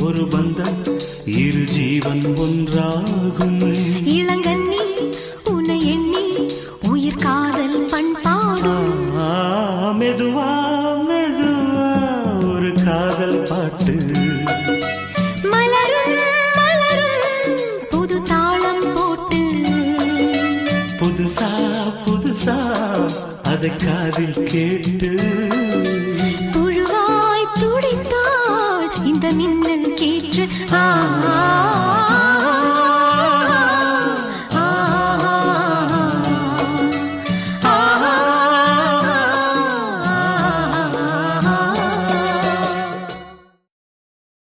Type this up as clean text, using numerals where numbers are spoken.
ஒரு பந்தம் இரு ஜீவன் ஒன்றாகும். இளங்கண்ணி உன்னை எண்ணி உயிர் காதல் பண்பாடும். மெதுவா மெதுவா ஒரு காதல் பாட்டு. மலரும் மலரும் புது தாளம் போட்டு. புதுசா புதுசா அதை காதில் கேட்டு. புழுவாய் துடித்தாள் இந்த மின்னல் கேற்று.